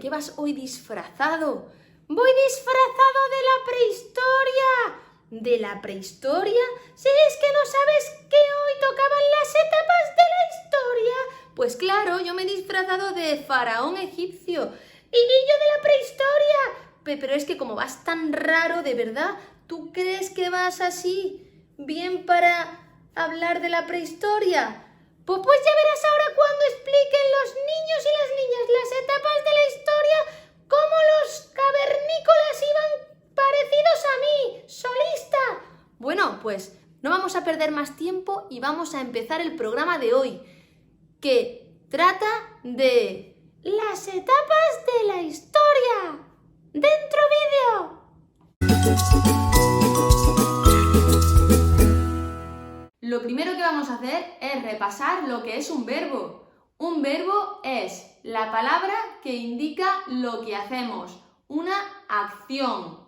qué vas hoy disfrazado? Voy disfrazado de la prehistoria. ¿De la prehistoria? Si es que no sabes que hoy tocaban las etapas de la historia. Pues claro, yo me he disfrazado de faraón egipcio. Y yo de la prehistoria. Pero es que como vas tan raro, de verdad, ¿tú crees que vas así bien para hablar de la prehistoria? Pues ya verás ahora cuando expliquen los niños y las niñas las etapas de la historia, cómo los cavernícolas iban parecidos a mí, solista. Bueno, pues no vamos a perder más tiempo y vamos a empezar el programa de hoy, que trata de las etapas de la historia. ¡Dentro vídeo! Lo primero que vamos a hacer es repasar lo que es un verbo. Un verbo es la palabra que indica lo que hacemos, una acción.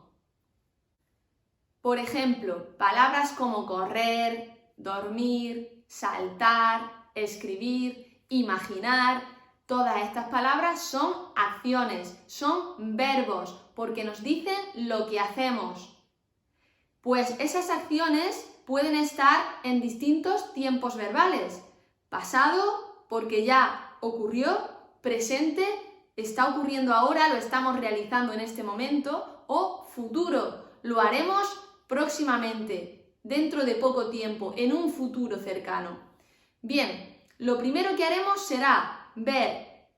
Por ejemplo, palabras como correr, dormir, saltar, escribir, imaginar. Todas estas palabras son acciones, son verbos, porque nos dicen lo que hacemos. Pues esas acciones pueden estar en distintos tiempos verbales. Pasado, porque ya ocurrió; presente, está ocurriendo ahora, lo estamos realizando en este momento; o futuro, lo haremos próximamente, dentro de poco tiempo, en un futuro cercano. Bien, lo primero que haremos será ver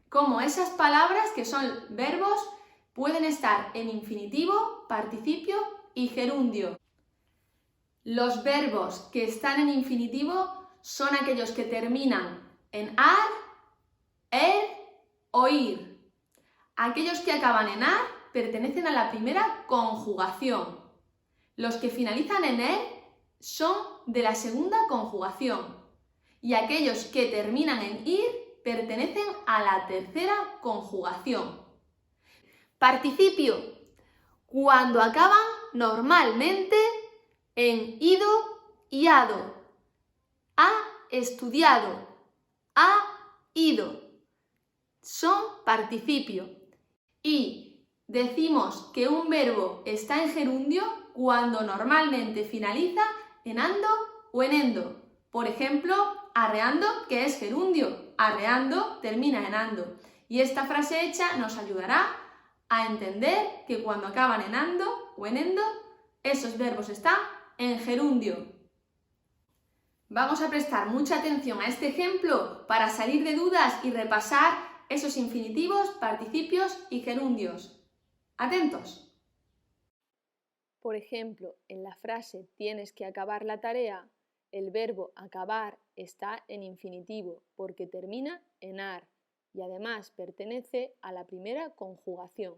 cómo esas palabras, que son verbos, pueden estar en infinitivo, participio y gerundio. Los verbos que están en infinitivo son aquellos que terminan en ar, er o ir. Aquellos que acaban en ar pertenecen a la primera conjugación. Los que finalizan en er son de la segunda conjugación. Y aquellos que terminan en ir pertenecen a la tercera conjugación. Participio, cuando acaban normalmente en ido y ado. Ha estudiado, ha ido. Son participio. Y decimos que un verbo está en gerundio cuando normalmente finaliza en ando o en endo. Por ejemplo, arreando, que es gerundio. Arreando termina en ando. Y esta frase hecha nos ayudará a entender que cuando acaban en ando o en endo, esos verbos están en gerundio. Vamos a prestar mucha atención a este ejemplo para salir de dudas y repasar esos infinitivos, participios y gerundios. ¡Atentos! Por ejemplo, en la frase tienes que acabar la tarea, el verbo acabar está en infinitivo porque termina en ar y además pertenece a la primera conjugación.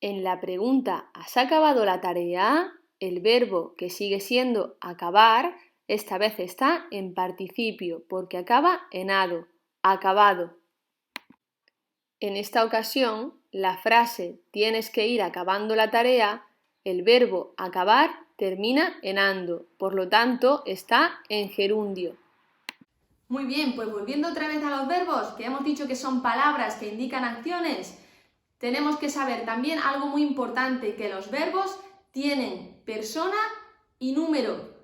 En la pregunta ¿has acabado la tarea?, el verbo, que sigue siendo acabar, esta vez está en participio porque acaba en ado, acabado. En esta ocasión, la frase tienes que ir acabando la tarea, el verbo acabar termina en ando, por lo tanto está en gerundio. Muy bien, pues volviendo otra vez a los verbos, que hemos dicho que son palabras que indican acciones, tenemos que saber también algo muy importante, que los verbos tienen persona y número.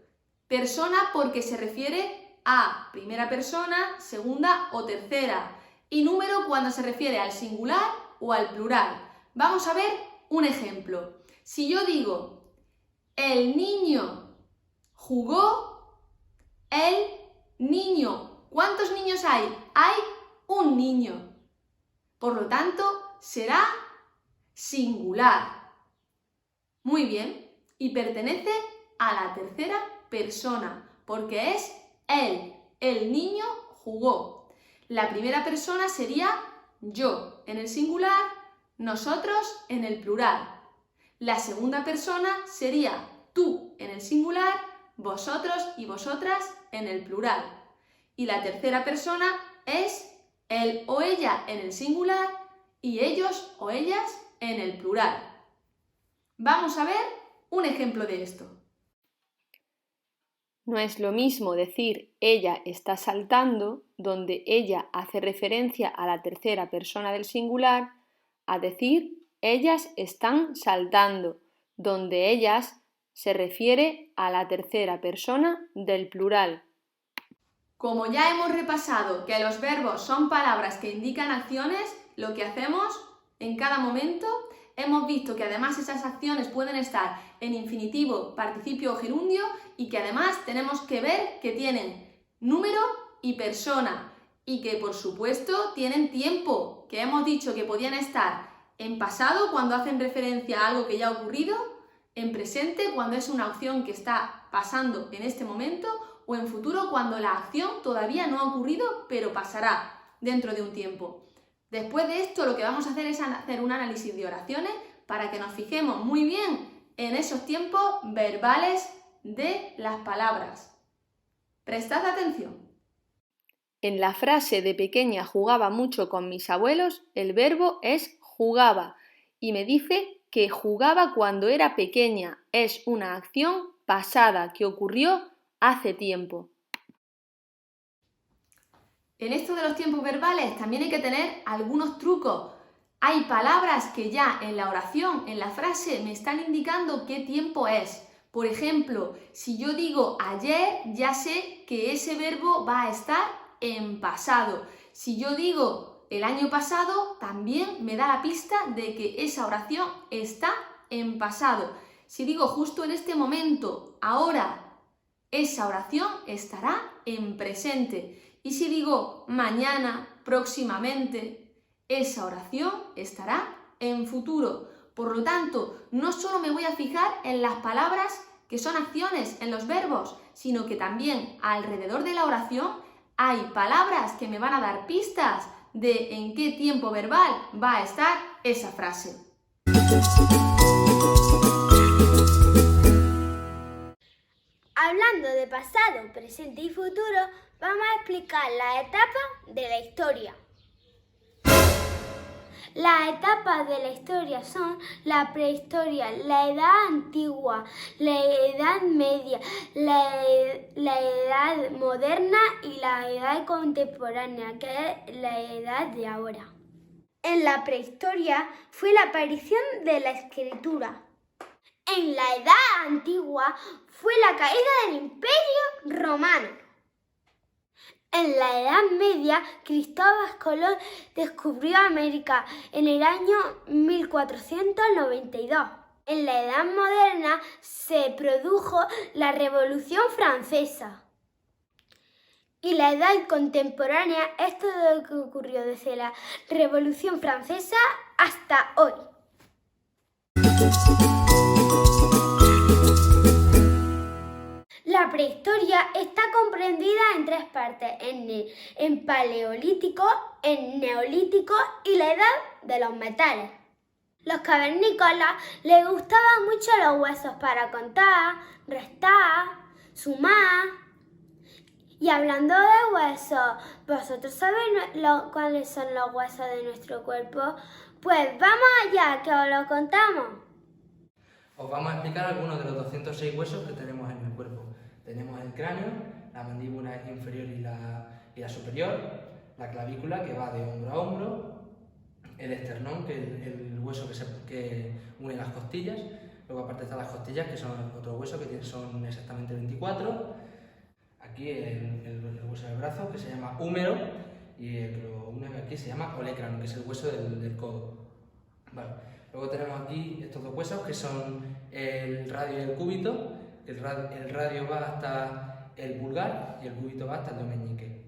Persona porque se refiere a primera persona, segunda o tercera. Y número cuando se refiere al singular o al plural. Vamos a ver un ejemplo. Si yo digo, el niño jugó, el niño. ¿Cuántos niños hay? Hay un niño. Por lo tanto, será singular. Muy bien. Y pertenece a la tercera persona, porque es él. El niño jugó. La primera persona sería yo en el singular, nosotros en el plural. La segunda persona sería tú en el singular, vosotros y vosotras en el plural. Y la tercera persona es él o ella en el singular y ellos o ellas en el plural. Vamos a ver un ejemplo de esto. No es lo mismo decir ella está saltando, donde ella hace referencia a la tercera persona del singular, a decir ellas están saltando, donde ellas se refiere a la tercera persona del plural. Como ya hemos repasado que los verbos son palabras que indican acciones, lo que hacemos en cada momento, hemos visto que además esas acciones pueden estar en infinitivo, participio o gerundio y que además tenemos que ver que tienen número y persona y que por supuesto tienen tiempo, que hemos dicho que podían estar en pasado cuando hacen referencia a algo que ya ha ocurrido, en presente cuando es una acción que está pasando en este momento o en futuro cuando la acción todavía no ha ocurrido pero pasará dentro de un tiempo. Después de esto lo que vamos a hacer es hacer un análisis de oraciones para que nos fijemos muy bien en esos tiempos verbales de las palabras. Prestad atención. En la frase de pequeña jugaba mucho con mis abuelos, el verbo es jugaba y me dice que jugaba cuando era pequeña. Es una acción pasada que ocurrió hace tiempo. En esto de los tiempos verbales también hay que tener algunos trucos. Hay palabras que ya en la oración, en la frase, me están indicando qué tiempo es. Por ejemplo, si yo digo ayer, ya sé que ese verbo va a estar en pasado. Si yo digo el año pasado, también me da la pista de que esa oración está en pasado. Si digo justo en este momento, ahora, esa oración estará en presente. Y si digo mañana, próximamente, esa oración estará en futuro. Por lo tanto, no solo me voy a fijar en las palabras que son acciones, en los verbos, sino que también alrededor de la oración hay palabras que me van a dar pistas de en qué tiempo verbal va a estar esa frase. Hablando de pasado, presente y futuro, vamos a explicar las etapas de la historia. Las etapas de la historia son la prehistoria, la edad antigua, la edad media, la edad moderna y la edad contemporánea, que es la edad de ahora. En la prehistoria fue la aparición de la escritura. En la edad antigua fue la caída del Imperio Romano. En la Edad Media, Cristóbal Colón descubrió América en el año 1492. En la Edad Moderna se produjo la Revolución Francesa. Y la Edad Contemporánea es todo lo que ocurrió desde la Revolución Francesa hasta hoy. La prehistoria está comprendida en tres partes, en paleolítico, en neolítico y la edad de los metales. Los cavernícolas les gustaban mucho los huesos para contar, restar, sumar. Y hablando de huesos, ¿vosotros sabéis cuáles son los huesos de nuestro cuerpo? Pues vamos allá, que os lo contamos. Os vamos a explicar algunos de los 206 huesos que tenemos en el cuerpo. Tenemos el cráneo, la mandíbula inferior y la superior, la clavícula que va de hombro a hombro, el esternón, que es el hueso que une las costillas, luego aparte están las costillas, que son otro hueso que son exactamente 24, aquí el hueso del brazo, que se llama húmero, y el que lo une aquí se llama olecrano, que es el hueso del codo. Vale. Luego tenemos aquí estos dos huesos, que son el radio y el cúbito. El radio va hasta el pulgar y el cúbito va hasta el dedo meñique.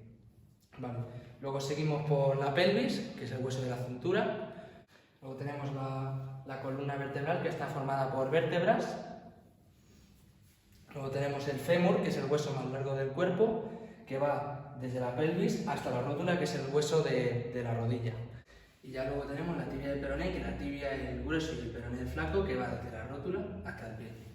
Vale. Luego seguimos por la pelvis, que es el hueso de la cintura. Luego tenemos la columna vertebral, que está formada por vértebras. Luego tenemos el fémur, que es el hueso más largo del cuerpo, que va desde la pelvis hasta la rótula, que es el hueso de la rodilla. Y ya luego tenemos la tibia del peroné, que la tibia es el grueso y el peroné el flaco, que va desde la rótula hasta el pie.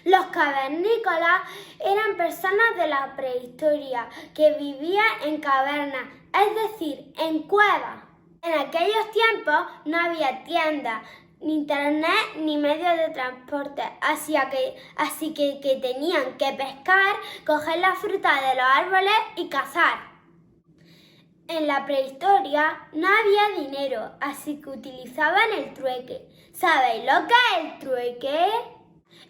Los cavernícolas eran personas de la prehistoria que vivían en cavernas, es decir, en cuevas. En aquellos tiempos no había tiendas, ni internet, ni medios de transporte, así que tenían que pescar, coger la fruta de los árboles y cazar. En la prehistoria no había dinero, así que utilizaban el trueque. ¿Sabéis lo que es el trueque?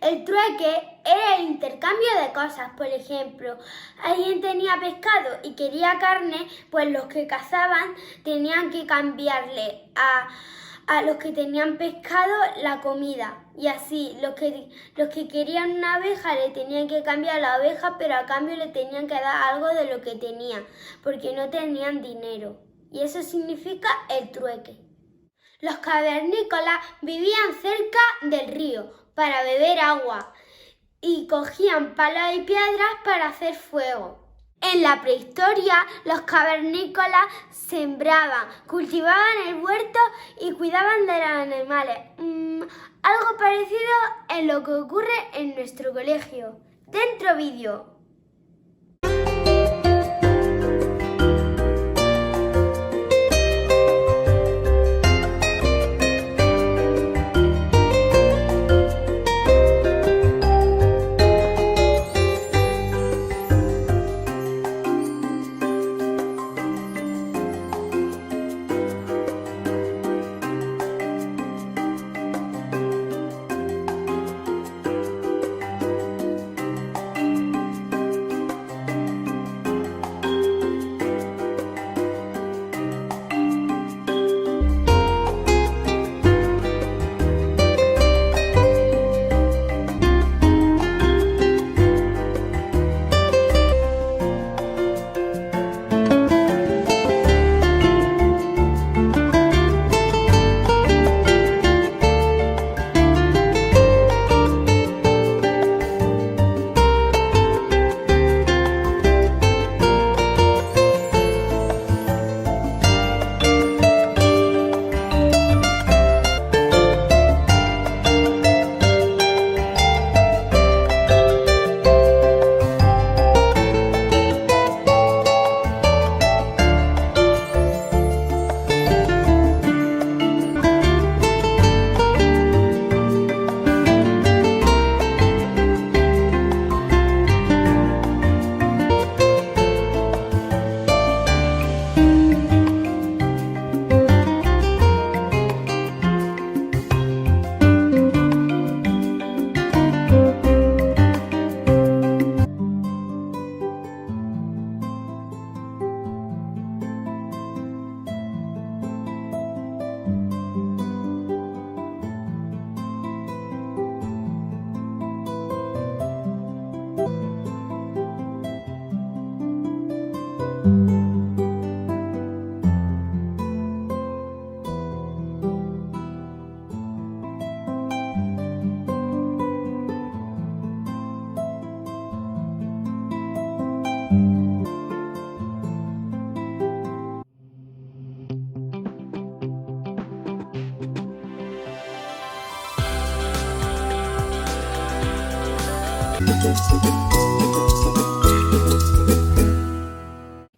El trueque era el intercambio de cosas. Por ejemplo, alguien tenía pescado y quería carne, pues los que cazaban tenían que cambiarle a los que tenían pescado la comida. Y así, los que querían una abeja le tenían que cambiar la abeja, pero a cambio le tenían que dar algo de lo que tenían, porque no tenían dinero. Y eso significa el trueque. Los cavernícolas vivían cerca del río para beber agua y cogían palos y piedras para hacer fuego. En la prehistoria, los cavernícolas sembraban, cultivaban el huerto y cuidaban de los animales. Algo parecido en lo que ocurre en nuestro colegio. Dentro vídeo.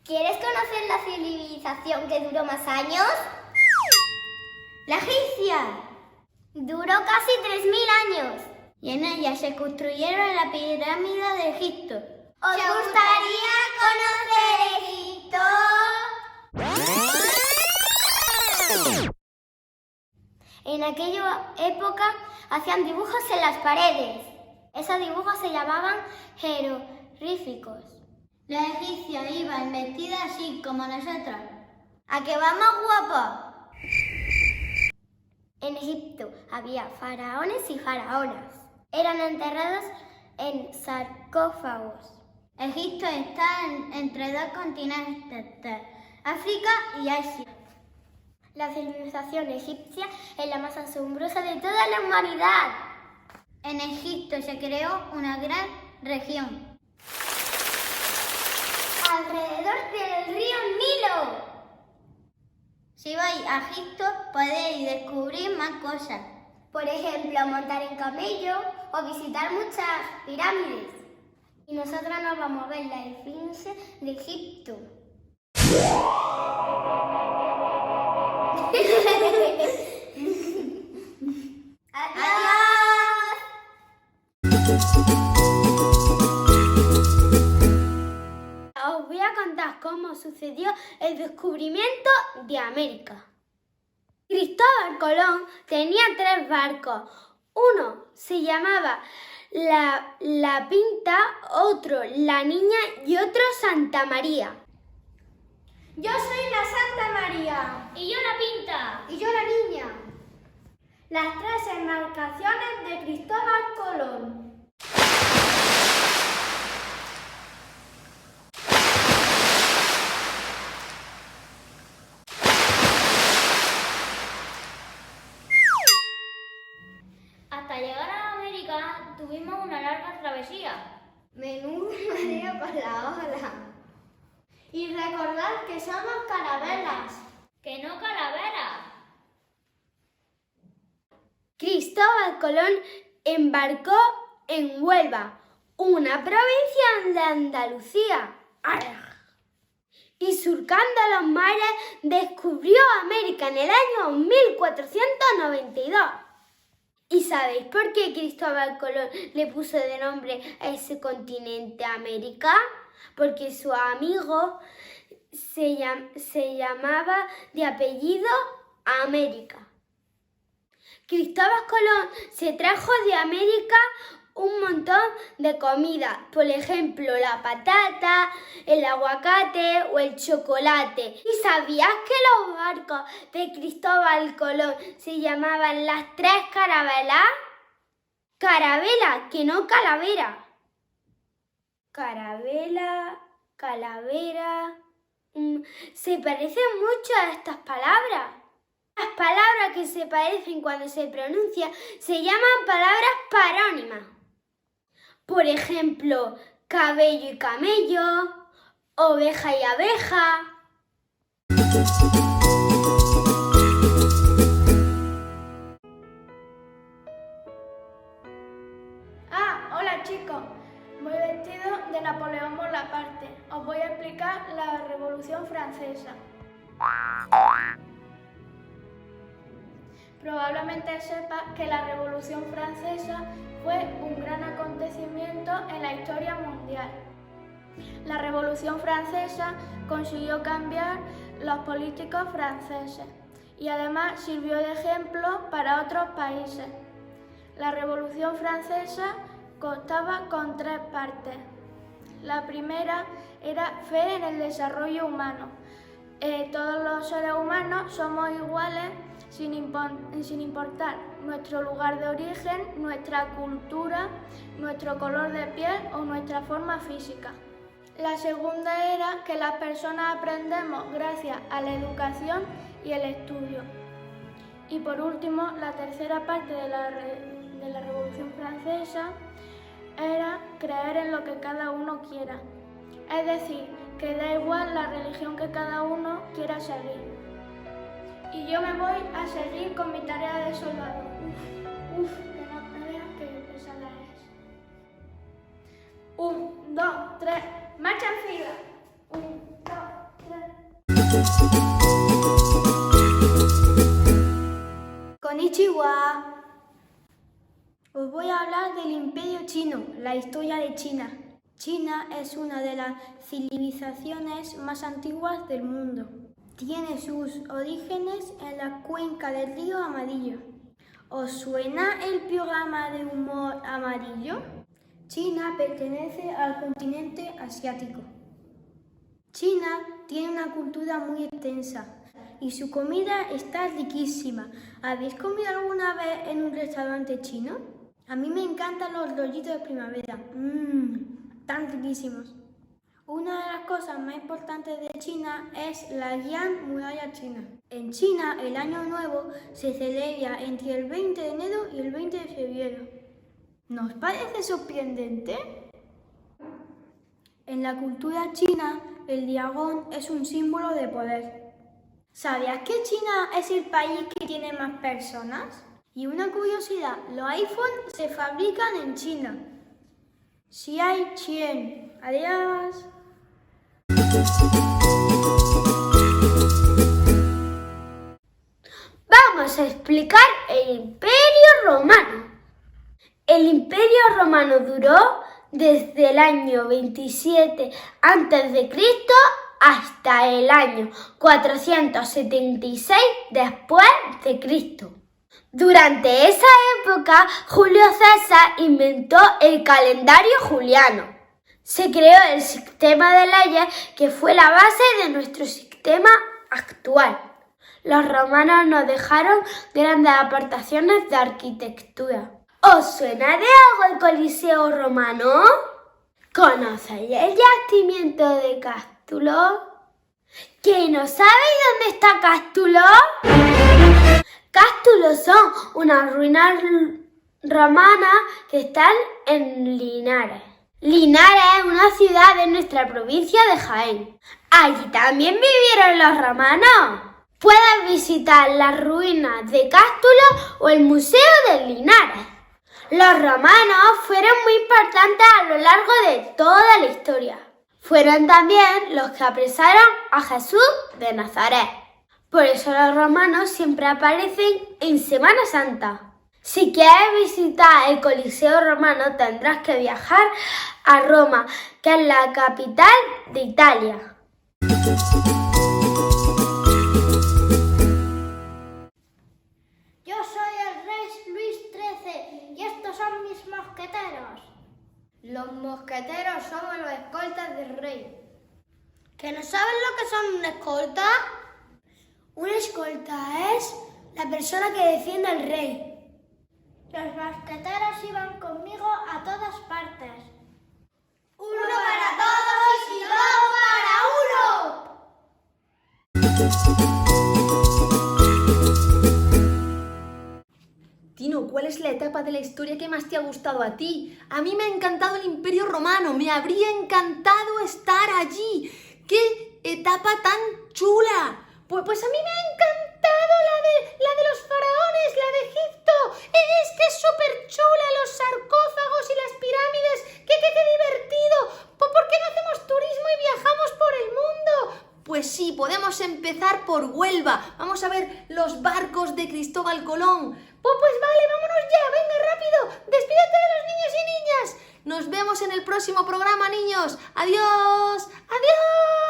¿Quieres conocer la civilización que duró más años? La egipcia. Duró casi 3.000 años. Y en ella se construyeron la pirámide de Egipto. ¿Os gustaría conocer Egipto? En aquella época hacían dibujos en las paredes. Esos dibujos se llamaban jeroglíficos. Los egipcios iban vestidos así como nosotros. ¿A que vamos guapos? En Egipto había faraones y faraonas. Eran enterrados en sarcófagos. Egipto está entre dos continentes, África y Asia. La civilización egipcia es la más asombrosa de toda la humanidad. En Egipto se creó una gran región alrededor del río Nilo. Si vais a Egipto podéis descubrir más cosas. Por ejemplo, montar en camello o visitar muchas pirámides. Y nosotros nos vamos a ver la Esfinge de Egipto. ¡Adiós! Os voy a contar cómo sucedió el descubrimiento de América. Cristóbal Colón tenía 3 barcos. Uno se llamaba la Pinta, otro La Niña y otro Santa María. Yo soy la Santa María. Y yo la Pinta. Y yo la Niña. Las 3 embarcaciones de Cristóbal Colón. Hasta llegar a América tuvimos una larga travesía. Menudo mareo con la ola. Y recordad que somos carabelas. Que no calaveras. Cristóbal Colón embarcó en Huelva, una provincia de Andalucía. ¡Arr! Y surcando los mares descubrió América en el año 1492. ¿Y sabéis por qué Cristóbal Colón le puso de nombre a ese continente América? Porque su amigo se llamaba de apellido América. Cristóbal Colón se trajo de América un montón de comida, por ejemplo la patata, el aguacate o el chocolate. ¿Y sabías que los barcos de Cristóbal Colón se llamaban las 3 carabelas? Carabela, que no calavera. Carabela, calavera. Se parecen mucho a estas palabras. Las palabras que se parecen cuando se pronuncian se llaman palabras parónimas. Por ejemplo, cabello y camello, oveja y abeja. Hola chicos, voy vestido de Napoleón Bonaparte. Os voy a explicar la Revolución Francesa. Probablemente sepas que la Revolución Francesa fue un gran acontecimiento en la historia mundial. La Revolución Francesa consiguió cambiar los políticos franceses y además sirvió de ejemplo para otros países. La Revolución Francesa constaba con 3 partes. La primera era fe en el desarrollo humano. Todos los seres humanos somos iguales sin importar nuestro lugar de origen, nuestra cultura, nuestro color de piel o nuestra forma física. La segunda era que las personas aprendemos gracias a la educación y el estudio. Y por último, la tercera parte de la Revolución Francesa era creer en lo que cada uno quiera. Es decir, que da igual la religión que cada uno quiera seguir. Y yo me voy a seguir con mi tarea de soldado. Que no me veas que pesada es. 1, 2, 3, marcha en fila. 1, 2, 3. Konnichiwa. Os voy a hablar del Imperio Chino, la historia de China. China es una de las civilizaciones más antiguas del mundo. Tiene sus orígenes en la cuenca del río Amarillo. ¿Os suena el programa de humor Amarillo? China pertenece al continente asiático. China tiene una cultura muy extensa y su comida está riquísima. ¿Habéis comido alguna vez en un restaurante chino? A mí me encantan los rollitos de primavera. Tan riquísimos. Una de las cosas más importantes de China es la Gran Muralla China. En China, el Año Nuevo se celebra entre el 20 de enero y el 20 de febrero. ¿No os parece sorprendente? En la cultura china, el dragón es un símbolo de poder. ¿Sabías que China es el país que tiene más personas? Y una curiosidad, los iPhones se fabrican en China. Xi Qian. Adiós. Vamos a explicar el Imperio Romano. El Imperio Romano duró desde el año 27 a.C. hasta el año 476 después de Cristo. Durante esa época, Julio César inventó el calendario juliano. Se creó el sistema de leyes que fue la base de nuestro sistema actual. Los romanos nos dejaron grandes aportaciones de arquitectura. ¿Os suena de algo el Coliseo romano? ¿Conocéis el yacimiento de Cástulo? ¿Quién no sabéis dónde está Cástulo? Cástulo son unas ruinas romanas que están en Linares. Linares es una ciudad de nuestra provincia de Jaén. Allí también vivieron los romanos. Puedes visitar las ruinas de Cástulo o el Museo de Linares. Los romanos fueron muy importantes a lo largo de toda la historia. Fueron también los que apresaron a Jesús de Nazaret. Por eso los romanos siempre aparecen en Semana Santa. Si quieres visitar el Coliseo romano tendrás que viajar a Roma, que es la capital de Italia. Yo soy el rey Luis XIII y estos son mis mosqueteros. Los mosqueteros somos los escoltas del rey. ¿Que no saben lo que son una escolta? Una escolta es la persona que defiende al rey. Los mosqueteros iban conmigo a todas partes. ¡Uno para todos y dos para uno! Tino, ¿cuál es la etapa de la historia que más te ha gustado a ti? A mí me ha encantado el Imperio Romano, me habría encantado estar allí. ¡Qué etapa tan chula! Pues a mí me ha encantado la de los faraones, la de Egipto. Es que es súper chula, los sarcófagos y las pirámides. ¡Qué divertido! ¿Por qué no hacemos turismo y viajamos por el mundo? Pues sí, podemos empezar por Huelva. Vamos a ver los barcos de Cristóbal Colón. Pues vale, vámonos ya, venga, rápido. Despídete de los niños y niñas. Nos vemos en el próximo programa, niños. Adiós. Adiós.